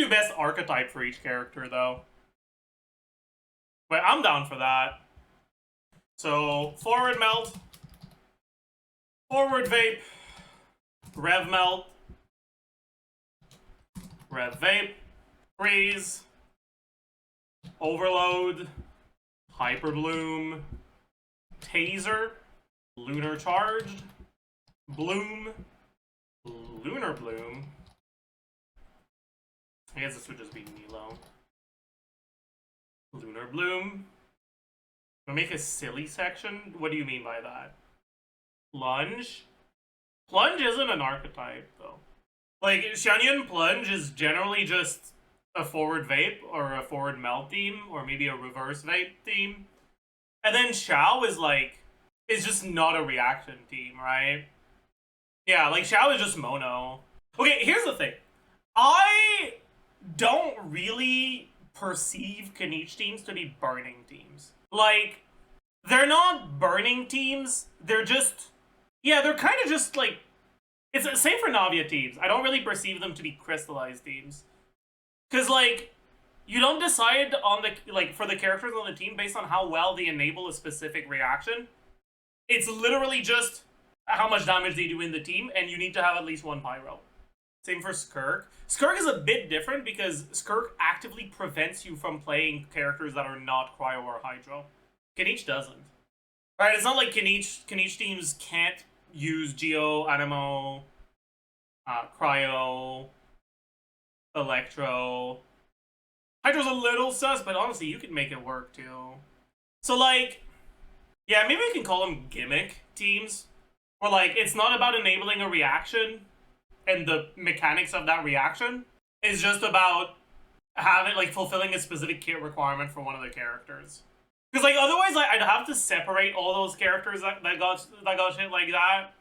do best archetype for each character, though. But I'm down for that. So, forward melt, forward vape, rev melt, rev vape, freeze, overload, hyper bloom, taser, lunar charged, bloom, lunar bloom. I guess this would just be Nilo. Lunar bloom. We'll make a silly section? What do you mean by that? Plunge? Plunge isn't an archetype, though. Like, Xianyan Plunge is generally just a forward vape or a forward melt theme, or maybe a reverse vape theme. And then Xiao is like, it's just not a reaction team, right? Yeah, like Xiao is just mono. Okay, here's the thing. I don't really perceive Kinich teams to be burning teams. Like, they're not burning teams, they're just, yeah, they're kind of just like, it's the same for Navia teams. I don't really perceive them to be crystallized teams. Because, like, you don't decide on the, like, for the characters on the team based on how well they enable a specific reaction. It's literally just how much damage they do in the team, and you need to have at least one pyro. Same for Skirk. Skirk is a bit different because Skirk actively prevents you from playing characters that are not Cryo or Hydro. Kinich doesn't. Right, it's not like Kinich teams can't use Geo, Animo, Cryo, Electro. Hydro's a little sus, but honestly, you can make it work too. So, like, yeah, maybe we can call them gimmick teams. Where, like, it's not about enabling a reaction and the mechanics of that reaction. It's just about having, like, fulfilling a specific kit requirement for one of the characters. Because, like, otherwise, like, I'd have to separate all those characters that got shit like that.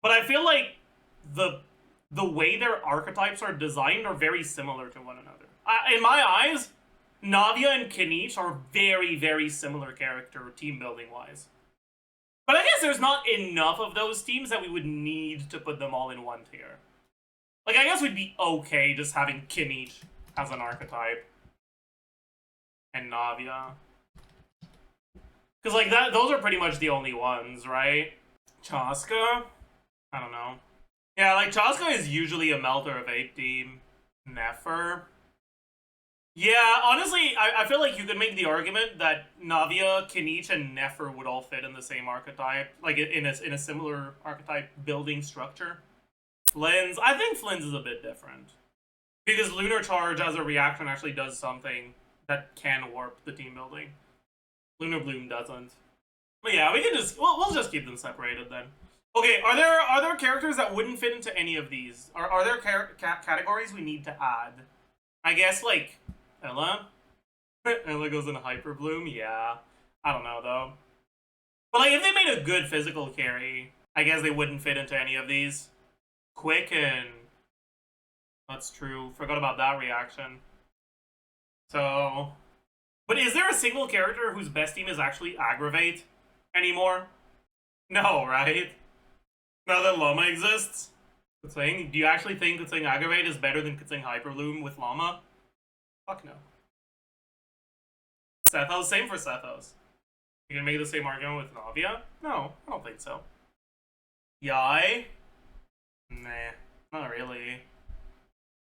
But I feel like the way their archetypes are designed are very similar to one another. In my eyes, Navia and Kinich are very, very similar character team building wise. But I guess there's not enough of those teams that we would need to put them all in one tier. Like, I guess we'd be okay just having Kinich as an archetype. And Navia. Because, like, those are pretty much the only ones, right? Chaska? I don't know. Yeah, like, Chaska is usually a melt or a vape team. Nefer. Yeah, honestly, I feel like you could make the argument that Navia, Kinich, and Nefer would all fit in the same archetype. Like, in a similar archetype building structure. Flynn's, I think Flynn's is a bit different. Because Lunar Charge as a reaction actually does something that can warp the team building. Lunar Bloom doesn't. But yeah, we can just, we'll just keep them separated then. Okay, are there characters that wouldn't fit into any of these? Are there categories we need to add? I guess, like, Ella? Ella goes in Hyper Bloom? Yeah. I don't know, though. But, like, if they made a good physical carry, I guess they wouldn't fit into any of these. Quicken. That's true. Forgot about that reaction. So... But is there a single character whose best team is actually Aggravate anymore? No, right? Now that Llama exists? Do you actually think Kutsing Aggravate is better than Kutsing Hyperbloom with Llama? Fuck no. Sethos, same for Sethos. You can make the same argument with Navia? No, I don't think so. Yai? Nah, not really.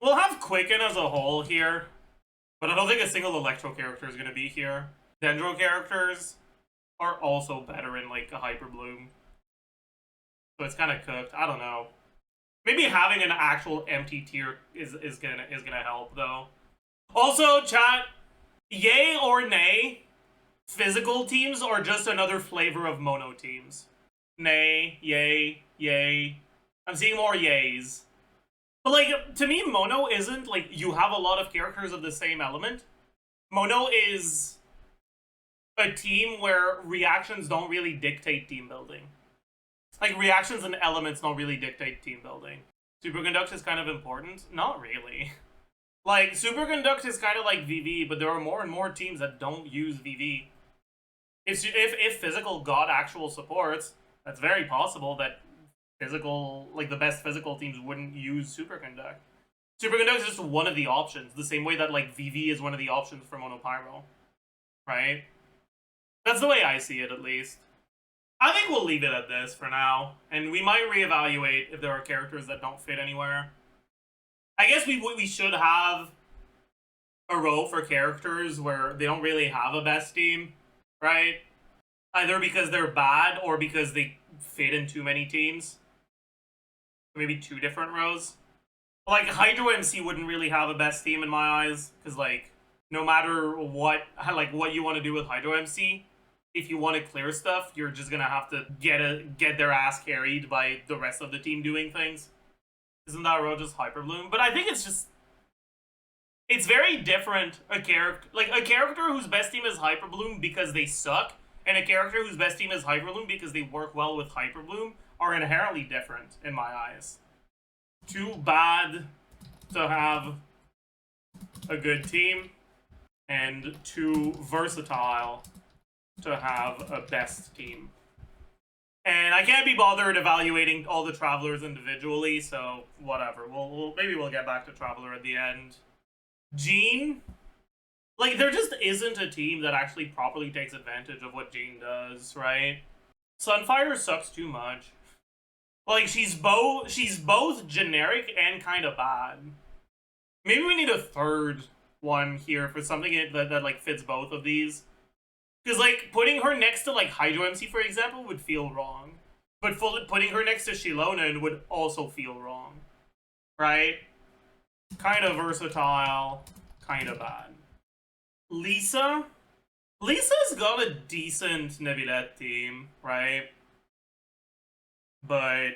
We'll have Quicken as a whole here, but I don't think a single Electro character is going to be here. Dendro characters are also better in, like, a Hyper Bloom. So it's kind of cooked. I don't know. Maybe having an actual empty tier is gonna help, though. Also, chat, yay or nay, physical teams are just another flavor of mono teams. Nay, yay, yay. I'm seeing more yays. But, like, to me, mono isn't, like, you have a lot of characters of the same element. Mono is a team where reactions don't really dictate team building. Like, reactions and elements don't really dictate team building. Superconduct is kind of important? Not really. Like, Superconduct is kind of like VV, but there are more and more teams that don't use VV. If physical got actual supports, that's very possible that physical, like, the best physical teams wouldn't use Superconduct. Superconductor is just one of the options, the same way that like VV is one of the options for Monopyro, right? That's the way I see it, at least. I think we'll leave it at this for now, and we might reevaluate if there are characters that don't fit anywhere. I guess we should have a row for characters where they don't really have a best team, right? Either because they're bad or because they fit in too many teams. Maybe 2 different rows. Like, Hydro MC wouldn't really have a best team in my eyes, because, like, no matter what you want to do with Hydro MC, if you want to clear stuff, you're just gonna have to get their ass carried by the rest of the team doing things. Isn't that row just Hyper Bloom? But I think it's very different. A character whose best team is Hyper Bloom because they suck, and a character whose best team is Hyper Bloom because they work well with Hyper Bloom are inherently different in my eyes. Too bad to have a good team, and too versatile to have a best team. And I can't be bothered evaluating all the Travelers individually, so whatever. Maybe we'll get back to Traveler at the end. Jean? Like, there just isn't a team that actually properly takes advantage of what Jean does, right? Sunfire sucks too much. Like, she's both generic and kind of bad. Maybe we need a third one here for something that like fits both of these. Because, like, putting her next to, like, Hydro MC, for example, would feel wrong. But putting her next to Shilonen would also feel wrong. Right? Kind of versatile, kind of bad. Lisa? Lisa's got a decent Neuvillette team, right? But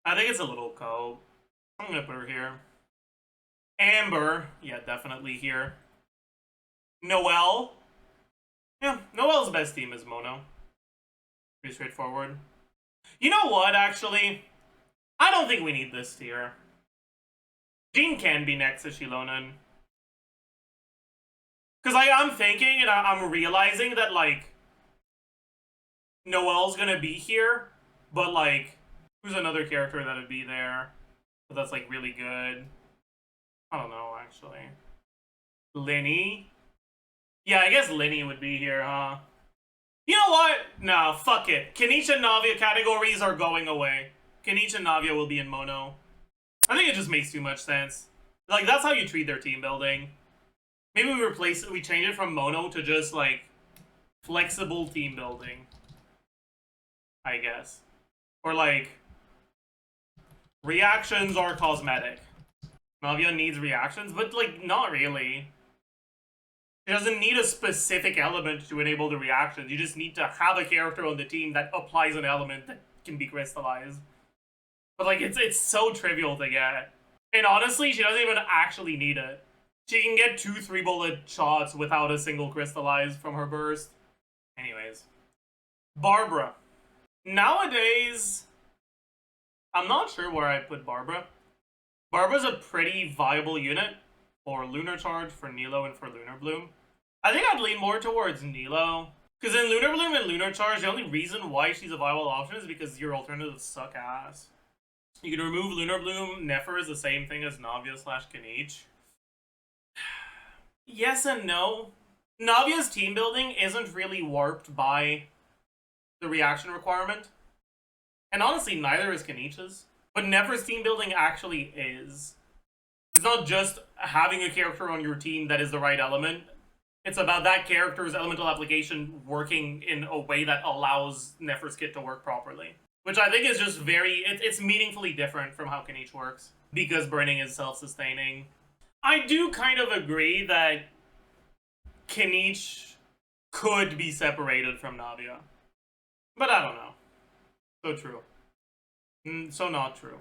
I think it's a little cold. I'm gonna put her here. Amber, yeah, definitely here. Noelle? Yeah, Noelle's best team is Mono. Pretty straightforward. You know what, actually? I don't think we need this tier. Jean can be next to Shilonen. Because I'm thinking and I'm realizing that, like, Noelle's gonna be here, but, like, who's another character that would be there? But that's, like, really good. I don't know, actually. Linny? Yeah, I guess Linny would be here, huh? You know what? No, fuck it. Kinich and Navia categories are going away. Kinich and Navia will be in Mono. I think it just makes too much sense. Like, that's how you treat their team building. Maybe we change it from Mono to just, like, flexible team building. I guess. Or, like, reactions are cosmetic. Navia needs reactions, but, like, not really. It doesn't need a specific element to enable the reactions. You just need to have a character on the team that applies an element that can be crystallized. But, like, it's so trivial to get. And honestly, she doesn't even actually need it. She can get 2 3-bullet shots without a single crystallize from her burst. Anyways. Barbara. Nowadays, I'm not sure where I'd put Barbara. Barbara's a pretty viable unit for Lunar Charge, for Nilo, and for Lunar Bloom. I think I'd lean more towards Nilo. Because in Lunar Bloom and Lunar Charge, the only reason why she's a viable option is because your alternatives suck ass. You can remove Lunar Bloom. Nefer is the same thing as Navia / Kinich. Yes and no. Navia's team building isn't really warped by the reaction requirement. And honestly, neither is Kinich's. But Nefer's team building actually is. It's not just having a character on your team that is the right element. It's about that character's elemental application working in a way that allows Nefer's kit to work properly. Which I think is just it's meaningfully different from how Kinich works. Because burning is self-sustaining. I do kind of agree that Kinich could be separated from Navia. But I don't know. So true. So not true.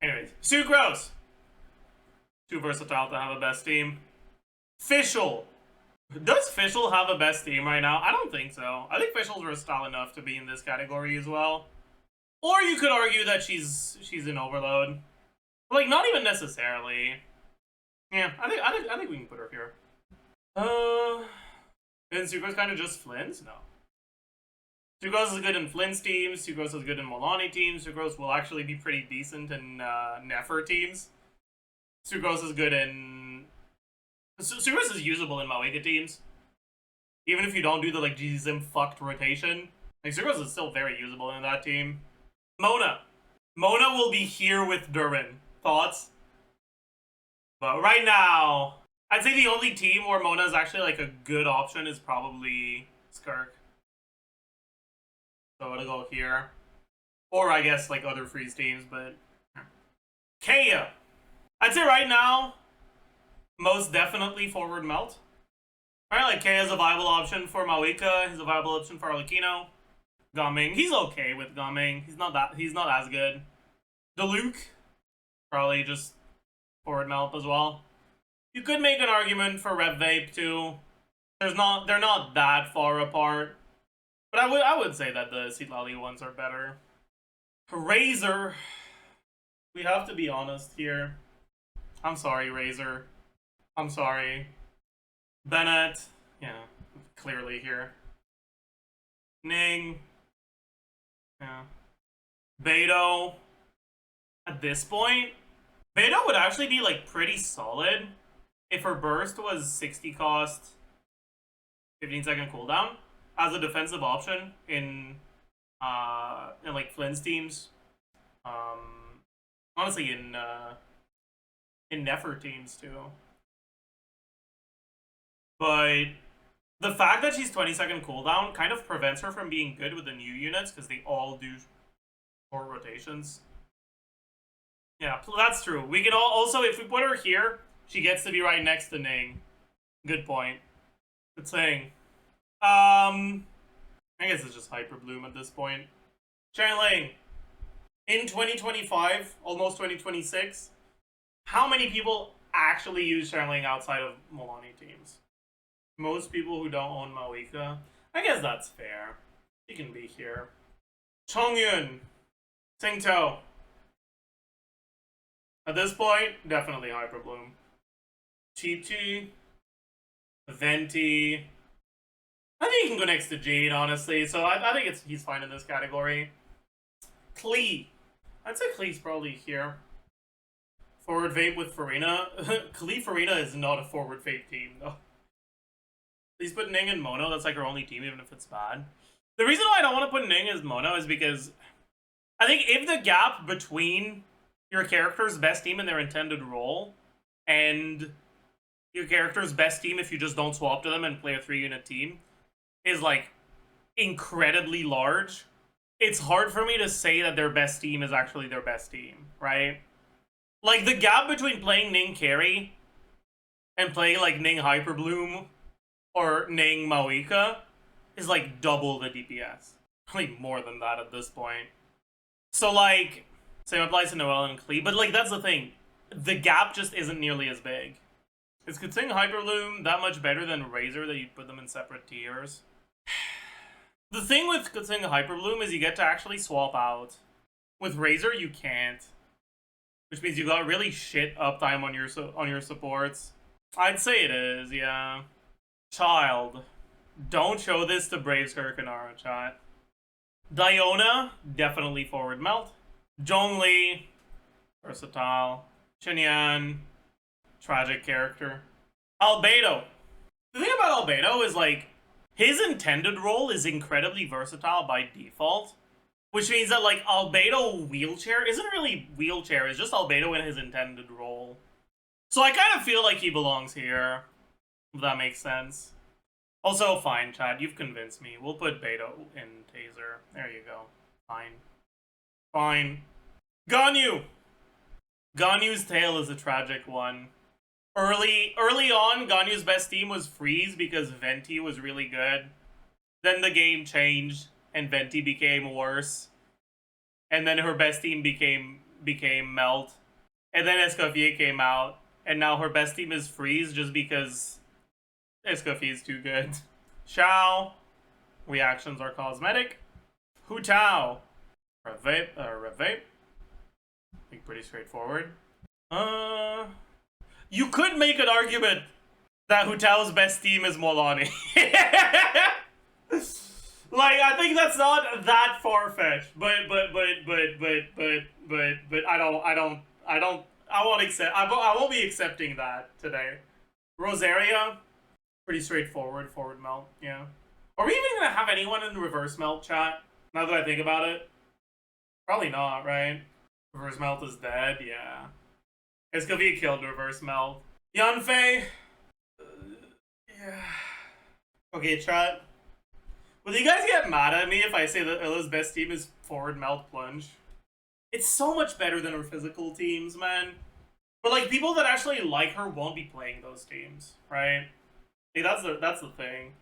Anyways, Sucrose! Too versatile to have a best team. Fischl. Does Fischl have a best team right now? I don't think so. I think Fischl's versatile enough to be in this category as well. Or you could argue that she's in Overload. Like, not even necessarily. Yeah, I think we can put her here. And Sucrose kind of just Flynn's? No. Sucrose is good in Flynn's teams. Sucrose is good in Milani teams. Sucrose will actually be pretty decent in Nefer teams. Sucrose is good in... Sucrose is usable in Maoika teams. Even if you don't do the, like, GZim fucked rotation. Like, Sucrose is still very usable in that team. Mona. Mona will be here with Durin. Thoughts? But right now, I'd say the only team where Mona is actually, like, a good option is probably Skirk. So it'll go here. Or, I guess, like, other freeze teams, but... Kaya. I'd say right now, most definitely forward melt. Right, like Kaya is a viable option for Maoika. He's a viable option for Arlecchino. Gaming, he's okay with Gaming. He's not as good. Diluc, probably just forward melt as well. You could make an argument for Rev Vape too. They're not that far apart. But I would say that the Citlali ones are better. Razor. We have to be honest here. I'm sorry, Razor. I'm sorry. Bennett. Yeah, clearly here. Ning. Yeah. Beto. At this point, Beto would actually be like pretty solid if her burst was 60 cost, 15-second cooldown as a defensive option in like Flynn's teams. Honestly, in Nefer teams too. But the fact that she's 20-second cooldown kind of prevents her from being good with the new units because they all do short rotations. Yeah, that's true. We can also, if we put her here, she gets to be right next to Ning. Good point. Good saying. I guess it's just Hyper Bloom at this point. Channeling. In 2025, almost 2026, how many people actually use channeling outside of Milani teams? Most people who don't own Maoika. I guess that's fair. He can be here. Chongyun. Singto. At this point, definitely Hyper Bloom. Chi-Chi. Venti. I think he can go next to Jade, honestly. So I think he's fine in this category. Klee. I'd say Klee's probably here. Forward Vape with Farina. Klee Farina is not a forward Vape team, though. Please put Ning and Mono. That's like her only team, even if it's bad. The reason why I don't want to put Ning as Mono is because I think if the gap between your character's best team and their intended role and your character's best team, if you just don't swap to them and play a 3-unit team, is like incredibly large, it's hard for me to say that their best team is actually their best team, right? Like, the gap between playing Ning Carry and playing, like, Ning Hyper Bloom or Ning Maoika is, like, double the DPS. Probably more than that at this point. So, like, same applies to Noelle and Klee, but, like, that's the thing. The gap just isn't nearly as big. Is Kutsing Hyper Bloom that much better than Razor that you'd put them in separate tiers? The thing with Kutsing Hyper Bloom is you get to actually swap out. With Razor, you can't. Which means you got really shit uptime on your supports. I'd say it is, yeah. Child. Don't show this to Brave Skirkanara, chat. Diona, definitely forward melt. Zhongli, versatile. Xinyan, tragic character. Albedo. The thing about Albedo is, like, his intended role is incredibly versatile by default. Which means that, like, Albedo wheelchair isn't really wheelchair, it's just Albedo in his intended role. So I kind of feel like he belongs here, if that makes sense. Also, fine, chat, you've convinced me. We'll put Beto in Taser. There you go. Fine. Fine. Ganyu! Ganyu's tail is a tragic one. Early on, Ganyu's best team was Freeze because Venti was really good. Then the game changed, and Venti became worse. And then her best team became Melt. And then Escoffier came out, and now her best team is Freeze just because Escoffier is too good. Xiao. Reactions are cosmetic. Hu Tao. Revape. I think pretty straightforward. You could make an argument that Hu Tao's best team is Molani. Like, I think that's not that far-fetched, but I I won't accept. I won't be accepting that today. Rosaria, pretty straightforward. Forward melt. Yeah. Are we even gonna have anyone in the reverse melt chat? Now that I think about it, probably not. Right? Reverse melt is dead. Yeah. It's gonna be a killed reverse melt. Yanfei. Yeah. Okay, chat. Will you guys get mad at me if I say that Illa's best team is forward melt plunge? It's so much better than her physical teams, man. But like people that actually like her won't be playing those teams, right? Like, that's the thing.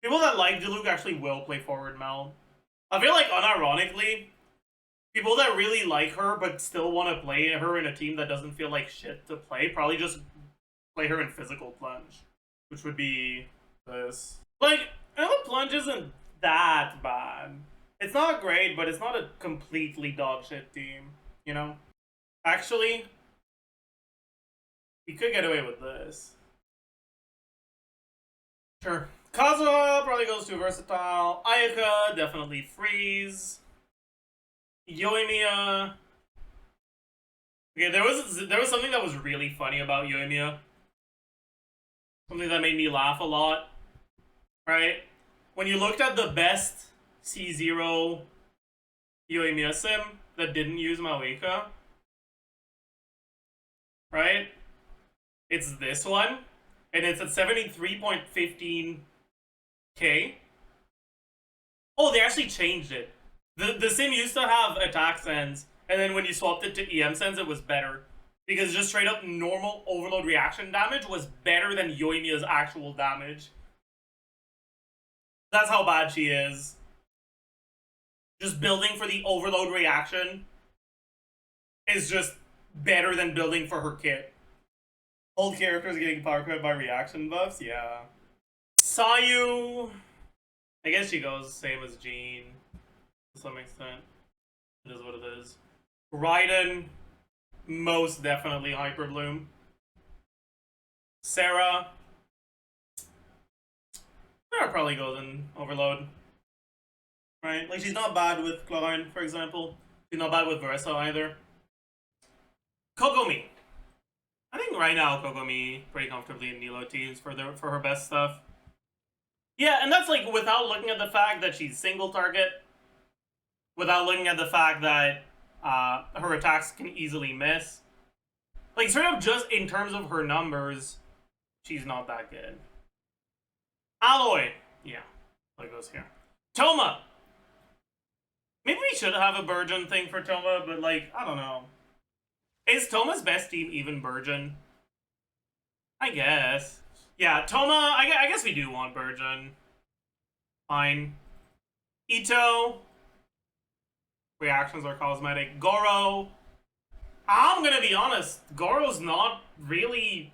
People that like Diluc actually will play forward melt. I feel like unironically, people that really like her but still want to play her in a team that doesn't feel like shit to play probably just play her in physical plunge, which would be this. Like, Ella plunge isn't that bad. It's not great, but it's not a completely dog shit team, you know? Actually, we could get away with this. Sure. Kazuha probably goes to versatile. Ayaka, definitely freeze. Yoimiya. Okay, there was something that was really funny about Yoimiya. Something that made me laugh a lot. Right? When you looked at the best C0 Yoimiya sim that didn't use Maweka, right? It's this one, and it's at 73.15k. Oh, they actually changed it. The sim used to have attack sense, and then when you swapped it to EM sense, it was better. Because just straight up normal overload reaction damage was better than Yoimiya's actual damage. That's how bad she is. Just building for the overload reaction is just better than building for her kit. Old characters getting power cut by reaction buffs? Yeah. Sayu. I guess she goes same as Jean to some extent. It is what it is. Raiden, most definitely Hyper Bloom. Sarah. Sarah probably goes in Overload. Right? Like, she's not bad with Chlorine, for example. She's not bad with Versa either. Kokomi. I think right now Kokomi pretty comfortably in Nilo teams for her best stuff. Yeah, and that's like without looking at the fact that she's single target, without looking at the fact that her attacks can easily miss. Like, straight up just in terms of her numbers, she's not that good. Alloy. Yeah, that goes here. Toma. Maybe we should have a Burgeon thing for Toma, but like, I don't know. Is Toma's best team even Burgeon? I guess. Yeah, Toma, I guess we do want Burgeon. Fine. Ito. Reactions are cosmetic. Goro. I'm gonna be honest, Goro's not really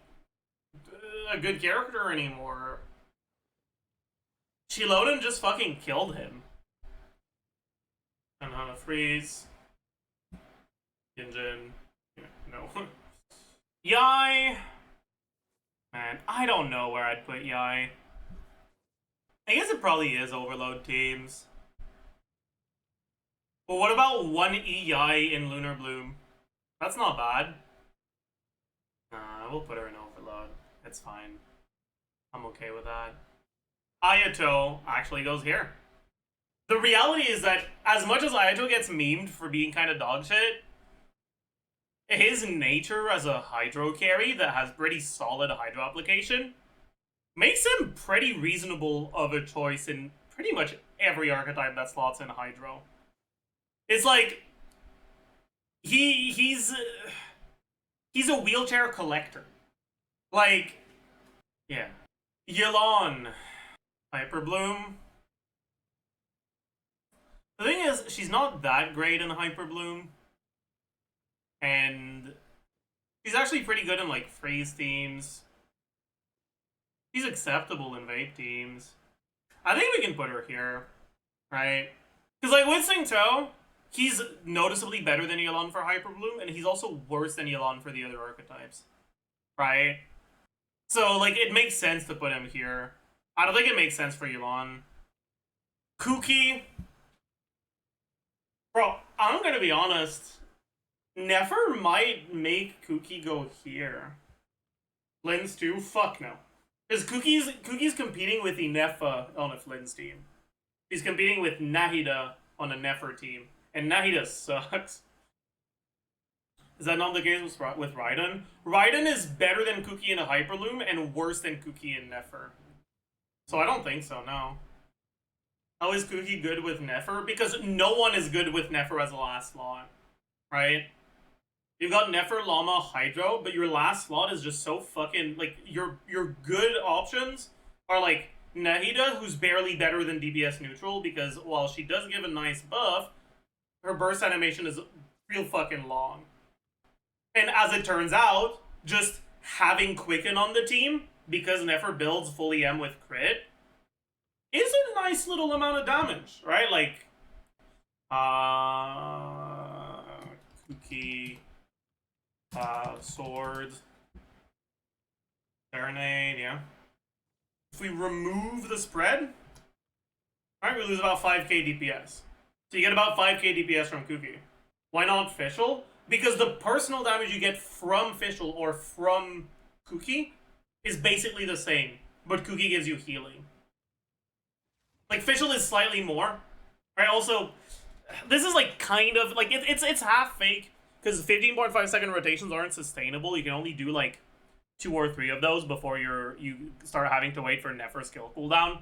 a good character anymore. Shiloden just fucking killed him. And Hana freeze. Genshin. No. Yai. Man, I don't know where I'd put Yai. I guess it probably is Overload teams. But what about 1E Yai in Lunar Bloom? That's not bad. Nah, we'll put her in Overload. It's fine. I'm okay with that. Ayato actually goes here. The reality is that as much as Ayato gets memed for being kind of dog shit, his nature as a Hydro carry that has pretty solid Hydro application makes him pretty reasonable of a choice in pretty much every archetype that slots in Hydro. It's like he's a wheelchair collector. Like, yeah. Yelan. Hyper Bloom. The thing is, she's not that great in Hyper Bloom. And she's actually pretty good in like freeze teams. She's acceptable in vape teams. I think we can put her here, right? Because like with Singto, he's noticeably better than Yelan for Hyper Bloom, and he's also worse than Yelan for the other archetypes, right? So like it makes sense to put him here. I don't think it makes sense for Yelan. Kuki. Bro, I'm gonna be honest. Nefer might make Kuki go here. Flynn's too? Fuck no. Because Kuki's competing with Inefa on a Flynn's team. He's competing with Nahida on a Nefer team. And Nahida sucks. Is that not the case with Raiden? Raiden is better than Kuki in a Hyperloom and worse than Kuki in Nefer. So I don't think so, no. How is Kuki good with Nefer? Because no one is good with Nefer as a last slot. Right? You've got Nefer, Llama, Hydro, but your last slot is just so fucking... Like, your good options are, like, Nahida, who's barely better than DPS neutral, because while she does give a nice buff, her burst animation is real fucking long. And as it turns out, just having Quicken on the team, because Nefer builds full EM with crit, is a nice little amount of damage, right? Like, Kuki... sword, Serenade, yeah. If we remove the spread, alright, we lose about 5k DPS. So you get about 5k DPS from Kuki. Why not Fischl? Because the personal damage you get from Fischl or from Kuki is basically the same, but Kuki gives you healing. Like, Fischl is slightly more, right? Also, this is like kind of, like, it's half fake. Because 15.5 second rotations aren't sustainable. You can only do like 2 or 3 of those before you start having to wait for Nefer skill cooldown.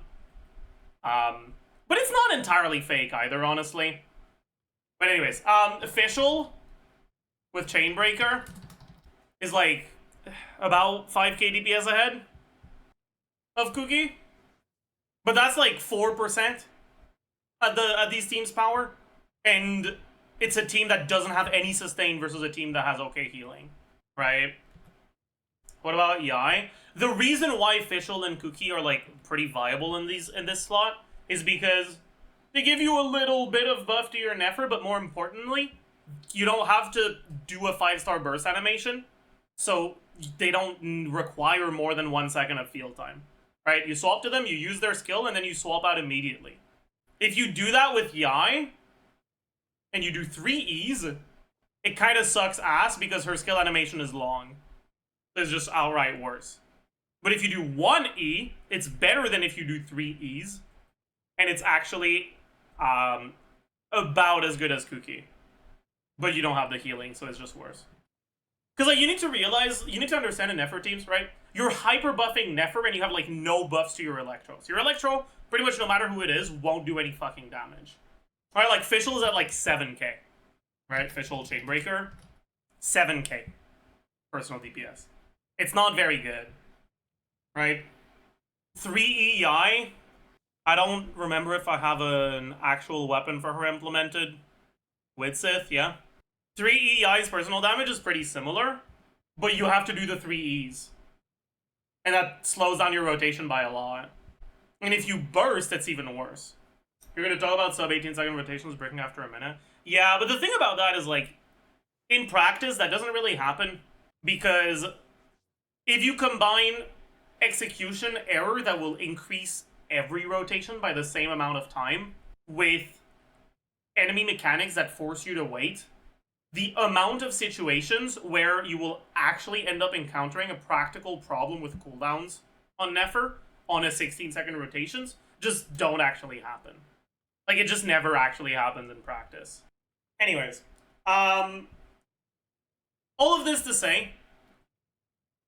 But it's not entirely fake either, honestly. But anyways, Fischl with Chainbreaker is like about 5k DPS ahead of Kuki. But that's like 4% at these teams' power. And it's a team that doesn't have any sustain versus a team that has okay healing, right? What about Yai? The reason why Fischl and Kuki are like pretty viable in this slot is because they give you a little bit of buff to your Nefer, but more importantly, you don't have to do a 5-star burst animation, so they don't require more than 1 second of field time, right? You swap to them, you use their skill, and then you swap out immediately. If you do that with Yai, and you do 3 E's, it kind of sucks ass because her skill animation is long. It's just outright worse. But if you do 1 E, it's better than if you do 3 E's. And it's actually about as good as Kuki. But you don't have the healing, so it's just worse. Because like, you need to understand in Nefer teams, right? You're hyper buffing Nefer and you have like no buffs to your Electro. So your Electro, pretty much no matter who it is, won't do any fucking damage. Alright, like, Fischl is at, like, 7k. Right? Fischl Chainbreaker. 7k. Personal DPS. It's not very good. Right? 3 EI. I don't remember if I have an actual weapon for her implemented. With Sith, yeah. 3 EI's personal damage is pretty similar. But you have to do the 3 E's. And that slows down your rotation by a lot. And if you burst, it's even worse. You're going to talk about sub 18 second rotations breaking after a minute. Yeah, but the thing about that is, like, in practice, that doesn't really happen. Because if you combine execution error that will increase every rotation by the same amount of time with enemy mechanics that force you to wait, the amount of situations where you will actually end up encountering a practical problem with cooldowns on Nefer on a 16-second rotations just don't actually happen. Like, it just never actually happens in practice. Anyways, all of this to say,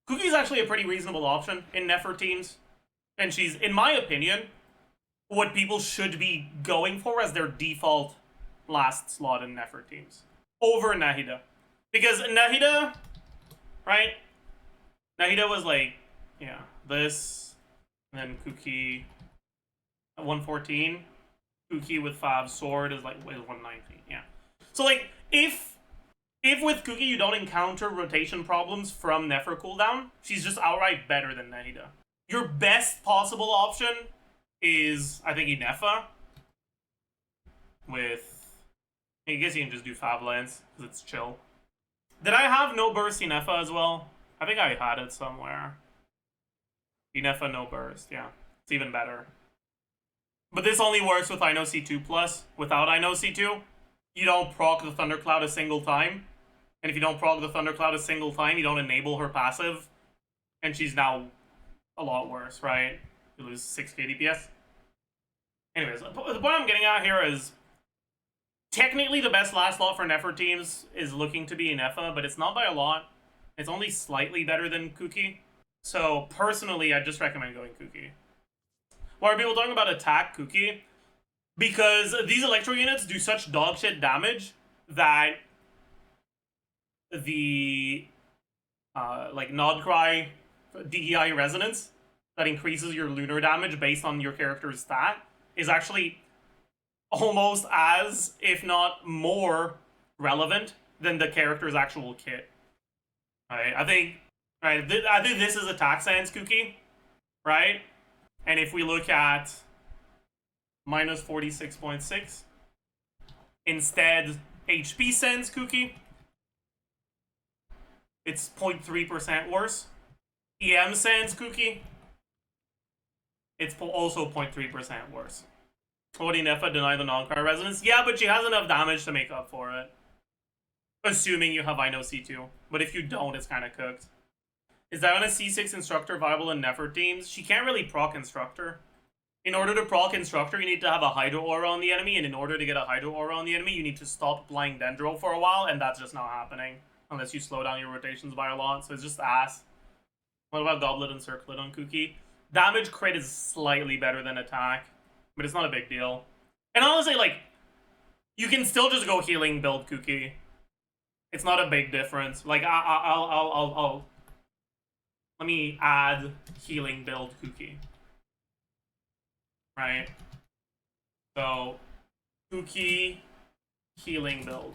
Kuki's actually a pretty reasonable option in Nefer teams. And she's, in my opinion, what people should be going for as their default last slot in Nefer teams. Over Nahida. Because Nahida, right? Nahida was like, yeah, this, and then Kuki at 114. Kuki with Fab Sword is like 119, yeah. So like, if with Kuki you don't encounter rotation problems from Nefer cooldown, she's just outright better than Nahida. Your best possible option is, I think, Inefa. With, I guess you can just do Fab Lance, because it's chill. Did I have no burst Inefa as well? I think I had it somewhere. Inefa no burst, yeah. It's even better. But this only works with Ino C2+. Without Ino C2, you don't proc the Thundercloud a single time, And if you don't proc the Thundercloud a single time, you don't enable her passive, and she's now a lot worse, right? You lose 6k DPS. Anyways, the point I'm getting at here is technically the best last slot for Nefer teams is looking to be Nefa, but it's not by a lot. It's only slightly better than Kuki. So personally, I just recommend going Kuki. Why are people talking about attack Kuki? Because these Electro units do such dog shit damage that the like Nod Cry DEI resonance that increases your lunar damage based on your character's stat is actually almost as, if not more, relevant than the character's actual kit. Right? I think this is attack sans Kuki, right? And if we look at minus 46.6 instead HP sans Kuki, it's 0.3% worse. EM sans Kuki, it's also 0.3% worse. Cody Nefa deny the non-cry resonance. Yeah, but she has enough damage to make up for it. Assuming you have Ino C2. But if you don't, it's kind of cooked. Is that on a C6 Instructor viable in Nefer teams? She can't really proc Instructor. In order to proc Instructor, you need to have a Hydro Aura on the enemy, and in order to get a Hydro Aura on the enemy, you need to stop applying Dendro for a while, and that's just not happening. Unless you slow down your rotations by a lot, so it's just ass. What about Goblet and Circlet on Kuki? Damage crit is slightly better than attack, but it's not a big deal. And honestly, like, you can still just go healing build Kuki. It's not a big difference. Like, I'll let me add healing build Kuki. Right? So, Kuki healing build.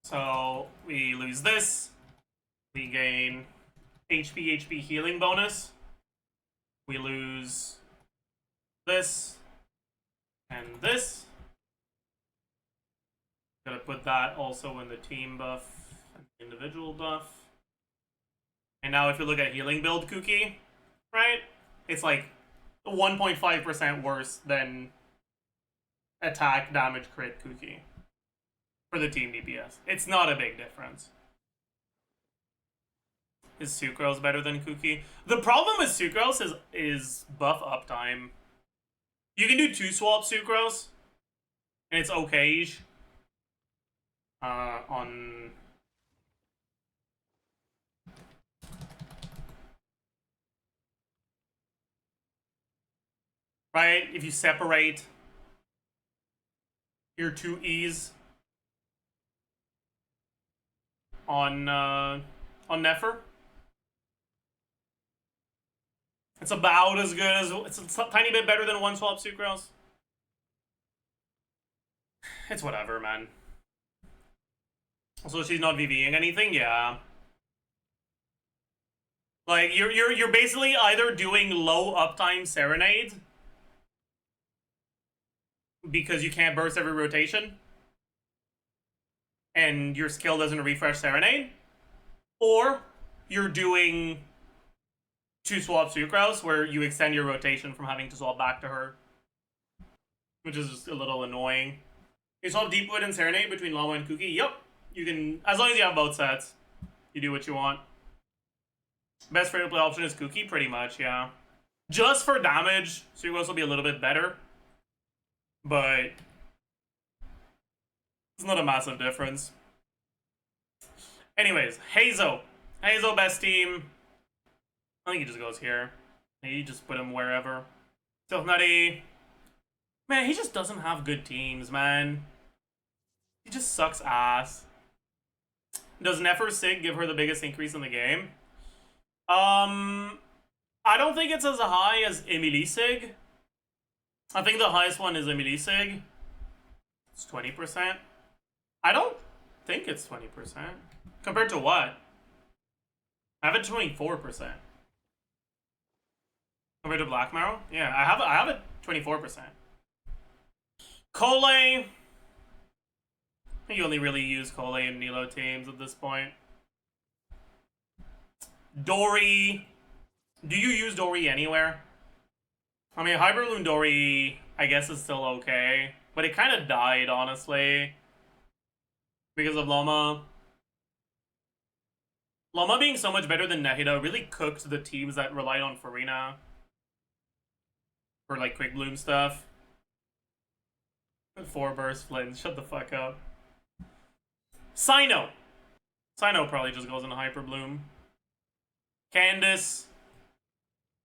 So, we lose this. We gain HP healing bonus. We lose this and this. Gotta put that also in the team buff and individual buff. And now if you look at healing build Kuki, right? It's like 1.5% worse than attack damage crit Kuki for the team DPS. It's not a big difference. Is Sucrose better than Kuki? The problem with Sucrose is buff uptime. You can do 2-swap Sucrose, and it's okay-ish. On... Right? If you separate your 2 E's on Nefer, it's about as good as... It's a tiny bit better than 1-swap Sucrose. It's whatever, man. So she's not VVing anything? Yeah. Like, you're basically either doing low uptime Serenade because you can't burst every rotation and your skill doesn't refresh Serenade, or you're doing 2-swap Sucrose where you extend your rotation from having to swap back to her, which is just a little annoying. You swap Deepwood and Serenade between Llama and Kuki? Yep. You can, as long as you have both sets, you do what you want. Best free-to-play option is Kuki, pretty much, yeah. Just for damage, Sucrose will be a little bit better, but it's not a massive difference. Anyways, Hazo. Hazo best team. I think he just goes here. You just put him wherever. Silknutty. Man, he just doesn't have good teams, man. He just sucks ass. Does Nefer Sig give her the biggest increase in the game? I don't think it's as high as Emily Sig. I think the highest one is Emily Sig. It's 20%. I don't think it's 20%. Compared to what? I have it 24%. Compared to Black Marrow? Yeah, I have it 24%. Cole. You only really use Cole in Nilo teams at this point. Dory. Do you use Dory anywhere? I mean, Hyperloon Dory, I guess, is still okay. But it kind of died, honestly. because of Llama. Llama being so much better than Nahida really cooked the teams that relied on Farina for like quick bloom stuff. 4 burst Flint, shut the fuck up. Sino probably just goes into Hyper Bloom. Candace.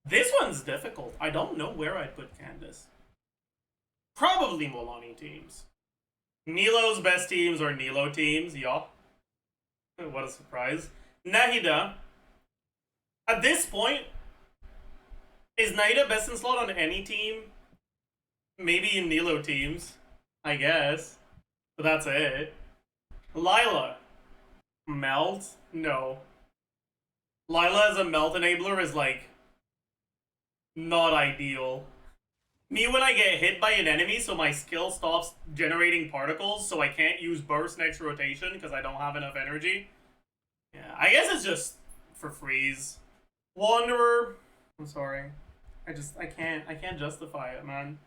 This one's difficult. I don't know where I'd put Candace. Probably Molani teams. Nilo's best teams are Nilo teams, y'all. What a surprise. Nahida. At this point, is Nahida best in slot on any team? Maybe in Nilo teams, I guess. But that's it. Lila. Melt? No. Lila as a melt enabler is like not ideal. Me when I get hit by an enemy, so my skill stops generating particles, so I can't use burst next rotation because I don't have enough energy. Yeah, I guess it's just for freeze. Wanderer. I'm sorry. I can't justify it, man.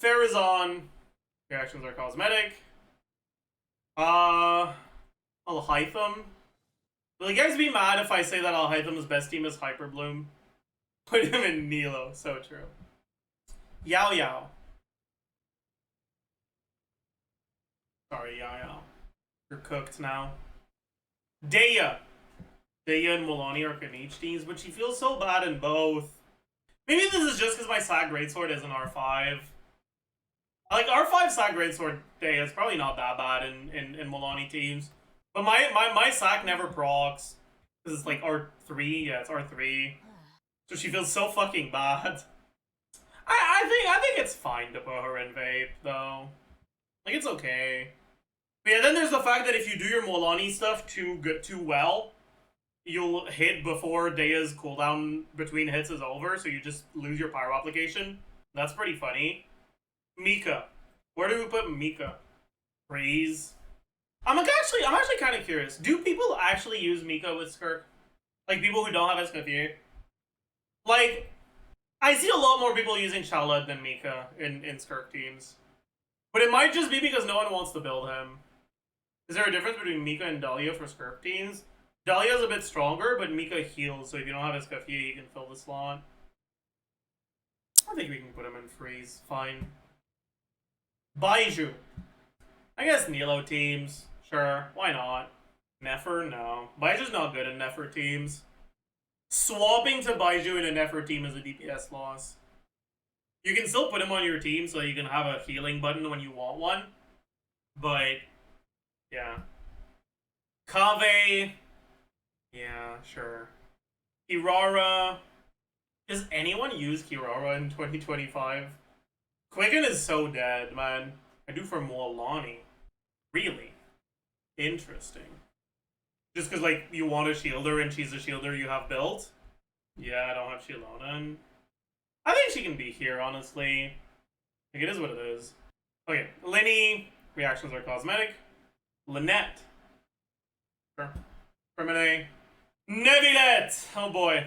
Farazan. Reactions are cosmetic. Alhaitham. Will you guys be mad if I say that Alhaitham's best team is Hyper Bloom? Put him in Nilo. So true. Yao Yao. Sorry, Yao Yao. You're cooked now. Daya. Daya and Molani are Kinich teams, but she feels so bad in both. Maybe this is just because my Sag Greatsword is an R5. Like, R5 Sag Greatsword Daya is probably not that bad in Molani teams. But my Sag never procs. Because it's like R3. Yeah, it's R3. So she feels so fucking bad. I think it's fine to put her in Vape, though. Like, it's okay. But yeah, then there's the fact that if you do your Molani stuff too well, you'll hit before Daya's cooldown between hits is over, so you just lose your pyro application. That's pretty funny. Mika. Where do we put Mika? Freeze. I'm actually kind of curious. Do people actually use Mika with Skirk? Like, people who don't have SKF? Like, I see a lot more people using Shalad than Mika in Skirk teams. But it might just be because no one wants to build him. Is there a difference between Mika and Dahlia for Skirk teams? Dahlia's a bit stronger, but Mika heals, so if you don't have SKF, you can fill the slot. I think we can put him in freeze. Fine. Baiju. I guess Nilo teams. Sure, why not? Nefer? No. Baiju's not good in Nefer teams. Swapping to Baiju in a Nefer team is a DPS loss. You can still put him on your team so you can have a healing button when you want one. But, yeah. Kave. Yeah, sure. Kirara. Does anyone use Kirara in 2025? Quicken is so dead, man. I do for Molani. Really? Interesting. Just because, like, you want a shielder and she's a shielder you have built? Yeah, I don't have Shilona. And I think she can be here, honestly. Like, it is what it is. Okay, Linny. Reactions are cosmetic. Lynette. Sure. Crimine. Neuvillette! Oh boy.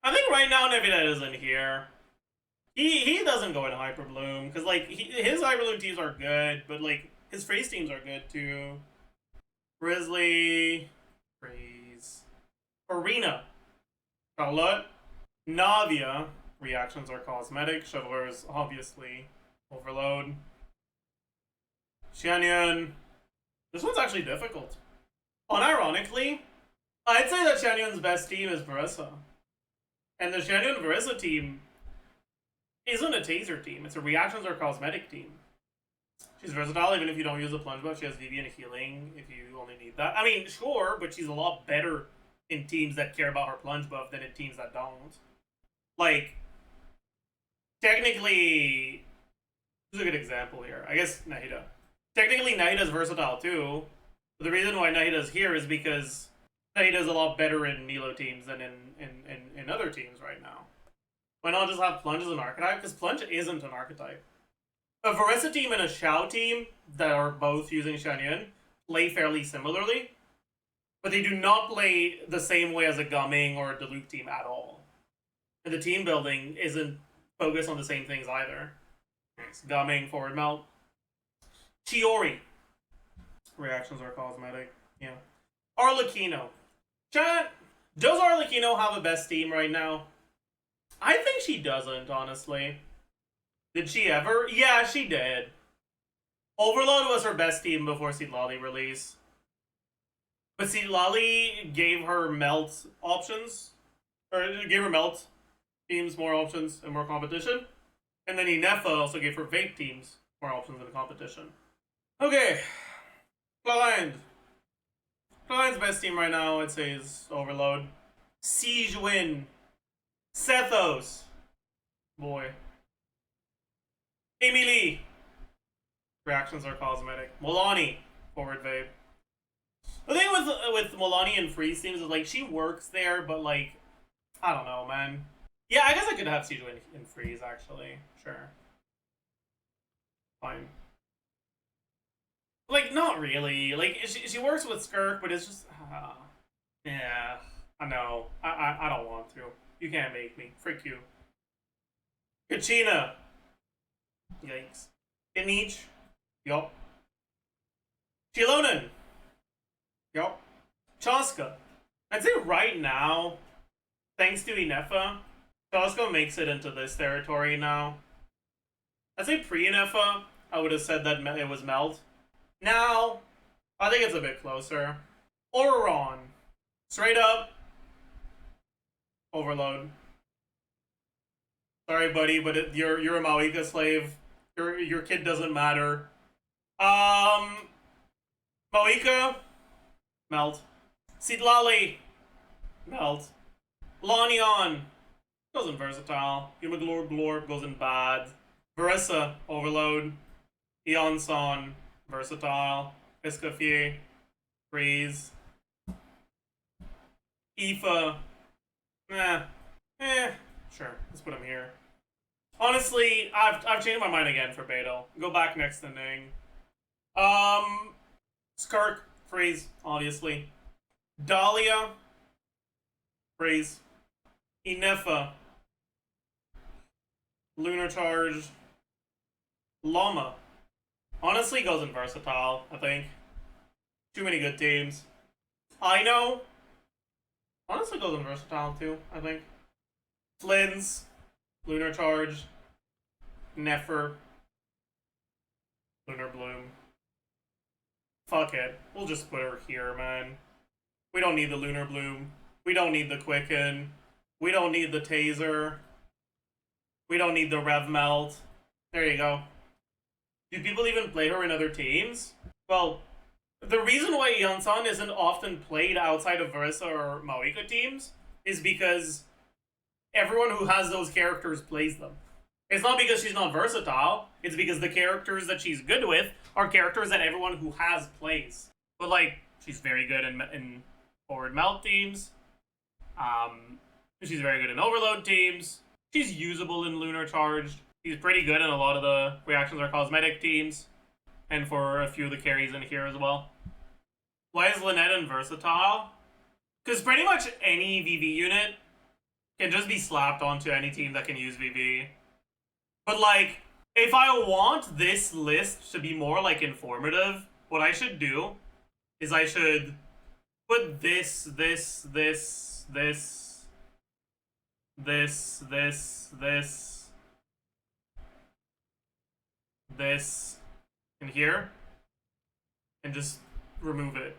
I think right now Neuvillette isn't here. He doesn't go into Hyper Bloom, because, like, his Hyper Bloom teams are good, but, like, his freeze teams are good, too. Grizzly. Freeze. Arena. Charlotte. Navia. Reactions are cosmetic. Shovelers, obviously. Overload. Xianyun. This one's actually difficult. Unironically, I'd say that Xianyun's best team is Barissa. And the Xianyun Barissa team isn't a taser team. It's a reactions or cosmetic team. She's versatile even if you don't use a plunge buff. She has VV and healing if you only need that. I mean, sure, but she's a lot better in teams that care about her plunge buff than in teams that don't. Like, technically, this is a good example here. I guess Nahida. Technically, Nahida's versatile too. But the reason why Nahida's here is because Nahida's a lot better in Nilo teams than in other teams right now. Why not just have Plunge as an archetype? Because Plunge isn't an archetype. A Varessa team and a Xiao team that are both using Xianyun play fairly similarly, but they do not play the same way as a Gumming or a Diluc team at all. And the team building isn't focused on the same things either. It's Gumming, forward melt. Chiori. Reactions are cosmetic. Yeah. Arlecchino. Chat, does Arlecchino have a best team right now? I think she doesn't, honestly. Did she ever? Yeah, she did. Overload was her best team before Citlali release. But Citlali gave her melt options. Or gave her melt teams more options and more competition. And then Inefa also gave her vape teams more options in the competition. Okay. Plunge. Plunge's best team right now, I'd say, is Overload. Siege Win. Sethos. Boy. Emily. Reactions are cosmetic. Milani. Forward vape. The thing with Milani and Freeze teams is, like, she works there, but, like, I don't know, man. Yeah, I guess I could have Siege Win in Freeze, actually. Sure. Fine. Like, not really. Like, she works with Skirk, but it's just... yeah, I know. I don't want to. You can't make me. Frick you. Kachina. Yikes. Kinich. Yup. Chilonen. Yup. Chaska. I'd say right now, thanks to Inefa, Chaska makes it into this territory now. I'd say pre-Inefa, I would have said that it was Meld. Now, I think it's a bit closer. Auron. Straight up. Overload. Sorry, buddy, but you're a Mawika slave. Your kid doesn't matter. Mawika. Melt. Citlali. Melt. Lanion. Goes in versatile. Glorb goes in bad. Verissa. Overload. Eonson. Versatile. Escoffier. Freeze. Aoife. Sure. Let's put him here. Honestly, I've changed my mind again for Beto. Go back next to Ning. Skirk. Freeze, obviously. Dahlia. Freeze. Inefa. Lunar Charge. Llama. Honestly, goes in versatile, I think. Too many good teams. I know. Honestly, goes in versatile too, I think. Flynn's. Lunar Charge. Nefer. Lunar Bloom. Fuck it. We'll just put her here, man. We don't need the Lunar Bloom. We don't need the Quicken. We don't need the Taser. We don't need the Rev Melt. There you go. Do people even play her in other teams? Well, the reason why Yeonsan isn't often played outside of Verissa or Mawika teams is because everyone who has those characters plays them. It's not because she's not versatile, it's because the characters that she's good with are characters that everyone who has plays. But, like, she's very good in forward melt teams. She's very good in overload teams. She's usable in Lunar Charged. She's pretty good in a lot of the reactions are cosmetic teams. And for a few of the carries in here as well. Why is Lynette versatile? Because pretty much any VV unit can just be slapped onto any team that can use VV. But, like, if I want this list to be more, like, informative, what I should do is I should put this in here and just remove it.